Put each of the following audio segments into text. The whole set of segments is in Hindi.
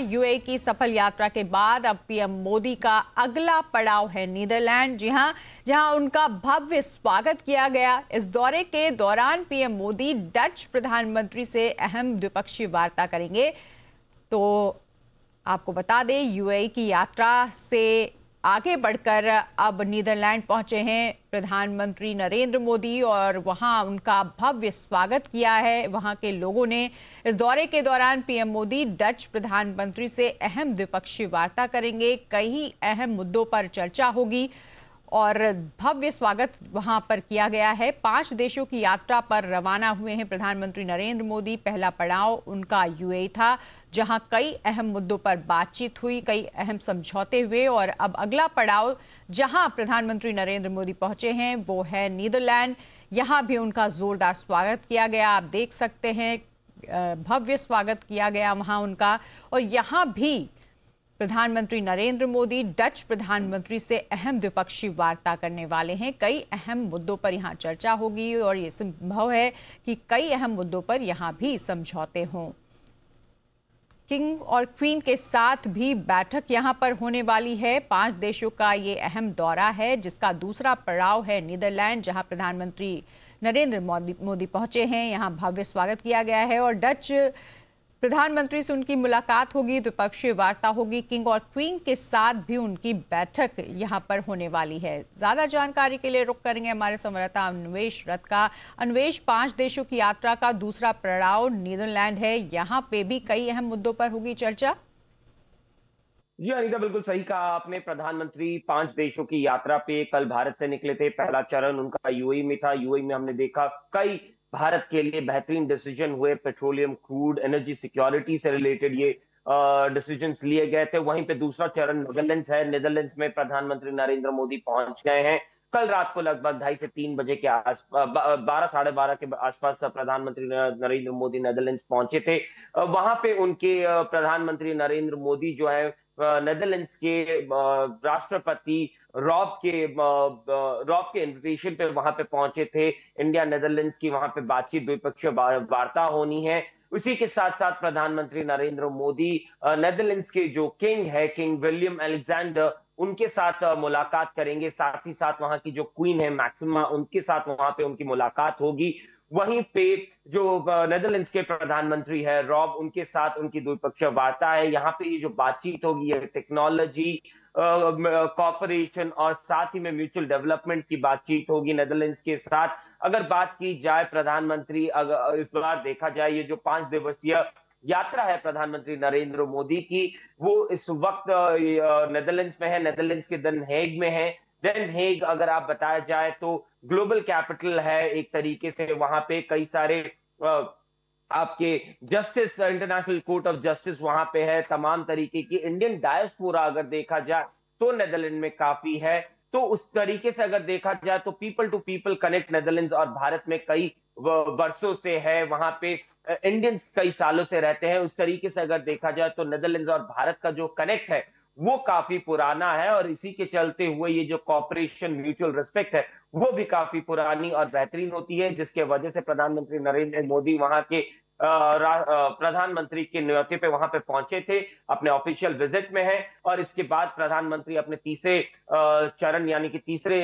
यूएई की सफल यात्रा के बाद अब पीएम मोदी का अगला पड़ाव है नीदरलैंड। जी हां, जहां उनका भव्य स्वागत किया गया। इस दौरे के दौरान पीएम मोदी डच प्रधानमंत्री से अहम द्विपक्षीय वार्ता करेंगे। तो आपको बता दें, यूएई की यात्रा से आगे बढ़कर अब नीदरलैंड पहुंचे हैं प्रधानमंत्री नरेंद्र मोदी और वहां उनका भव्य स्वागत किया है वहां के लोगों ने। इस दौरे के दौरान पीएम मोदी डच प्रधानमंत्री से अहम द्विपक्षीय वार्ता करेंगे। कई अहम मुद्दों पर चर्चा होगी और भव्य स्वागत वहां पर किया गया है। 5 देशों की यात्रा पर रवाना हुए हैं प्रधानमंत्री नरेंद्र मोदी। पहला पड़ाव उनका यूएई था, जहां कई अहम मुद्दों पर बातचीत हुई, कई अहम समझौते हुए। और अब अगला पड़ाव जहां प्रधानमंत्री नरेंद्र मोदी पहुंचे हैं वो है नीदरलैंड। यहां भी उनका जोरदार स्वागत किया गया। आप देख सकते हैं, भव्य स्वागत किया गया वहां उनका। और यहां भी प्रधानमंत्री नरेंद्र मोदी डच प्रधानमंत्री से अहम द्विपक्षीय वार्ता करने वाले हैं। कई अहम मुद्दों पर यहां चर्चा होगी और ये संभव है कि कई अहम मुद्दों पर यहां भी समझौते हों। किंग और क्वीन के साथ भी बैठक यहां पर होने वाली है। 5 देशों का ये अहम दौरा है, जिसका दूसरा पड़ाव है नीदरलैंड, जहां प्रधानमंत्री नरेंद्र मोदी पहुंचे हैं। यहां भव्य स्वागत किया गया है और डच प्रधानमंत्री से उनकी मुलाकात होगी, द्विपक्षीय वार्ता होगी। किंग और क्वीन के साथ भी उनकी बैठक यहां पर होने वाली है। ज्यादा जानकारी के लिए रुख करेंगे हमारे संवाददाता अन्वेश रथ का। अन्वेश, 5 देशों की यात्रा का दूसरा पड़ाव नीदरलैंड है, यहाँ पे भी कई अहम मुद्दों पर होगी चर्चा। जी अनिता, बिल्कुल सही कहा आपने। प्रधानमंत्री 5 देशों की यात्रा पे कल भारत से निकले थे। पहला चरण उनका यूएई में था। यूएई में हमने देखा कई भारत के लिए बेहतरीन डिसीजन हुए। पेट्रोलियम, क्रूड, एनर्जी सिक्योरिटी से रिलेटेड ये डिसीजंस लिए गए थे। वहीं पे दूसरा चरण नीदरलैंड्स है। नीदरलैंड्स में प्रधानमंत्री नरेंद्र मोदी पहुंच गए हैं। कल रात को लगभग 2:30 से 3 बजे के आस 12 साढ़े 12 के आसपास प्रधानमंत्री नरेंद्र मोदी नीदरलैंड्स पहुंचे थे। वहां पे उनके प्रधानमंत्री नरेंद्र मोदी जो है नेदरलैंड्स के राष्ट्रपति रॉब के इनविटेशन पे वहां पे पहुंचे थे। इंडिया नेदरलैंड्स की वहां पे बातचीत, द्विपक्षीय वार्ता होनी है। उसी के साथ साथ प्रधानमंत्री नरेंद्र मोदी नेदरलैंड्स के जो किंग है, किंग विलियम अलेक्जेंडर, उनके साथ मुलाकात करेंगे। साथ ही साथ वहां की जो क्वीन है मैक्सिमा, उनके साथ वहां पे उनकी मुलाकात होगी। वहीं पे जो नेदरलैंड्स के प्रधानमंत्री है रॉब, उनके साथ उनकी द्विपक्षीय वार्ता है। यहाँ पे ये जो बातचीत होगी, ये टेक्नोलॉजी कॉपरेशन और साथ ही में म्यूचुअल डेवलपमेंट की बातचीत होगी नेदरलैंड्स के साथ। अगर बात की जाए प्रधानमंत्री, अगर इस बार देखा जाए ये जो 5 दिवसीय यात्रा है प्रधानमंत्री नरेंद्र मोदी की, वो इस वक्त नेदरलैंड्स में है। नेदरलैंड्स के दन हेग में है। देन हेग अगर आप बताया जाए तो ग्लोबल कैपिटल है एक तरीके से। वहां पे कई सारे आपके justice, international court of justice वहां पे है। तमाम तरीके की इंडियन डायस्पोरा अगर देखा जाए तो नेदरलैंड में काफी है। तो उस तरीके से अगर देखा जाए तो people to people connect Netherlands और भारत में कई वर्षों से है। वहां पे इंडियंस कई सालों से रहते हैं। उस तरीके से अगर देखा जाए तो नेदरलैंड्स और भारत का जो कनेक्ट है वो काफी पुराना है। और इसी के चलते हुए ये जो कॉपरेशन, म्यूचुअल रिस्पेक्ट है, वो भी काफी पुरानी और बेहतरीन होती है, जिसके वजह से प्रधानमंत्री नरेंद्र मोदी वहां के प्रधानमंत्री के न्योते पे वहां पे पहुंचे थे, अपने ऑफिशियल विजिट में है। और इसके बाद प्रधानमंत्री अपने तीसरे चरण यानी कि तीसरे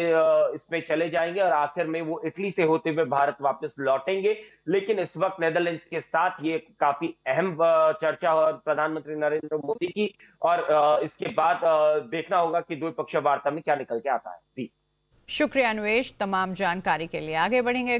इसमें चले जाएंगे और आखिर में वो इटली से होते हुए भारत वापस लौटेंगे। लेकिन इस वक्त नेदरलैंड्स के साथ ये काफी अहम चर्चा है प्रधानमंत्री नरेंद्र मोदी की। और इसके बाद देखना होगा कि द्विपक्षीय वार्ता में क्या निकल के आता है। जी शुक्रिया अन्वेश, तमाम जानकारी के लिए। आगे बढ़ेंगे।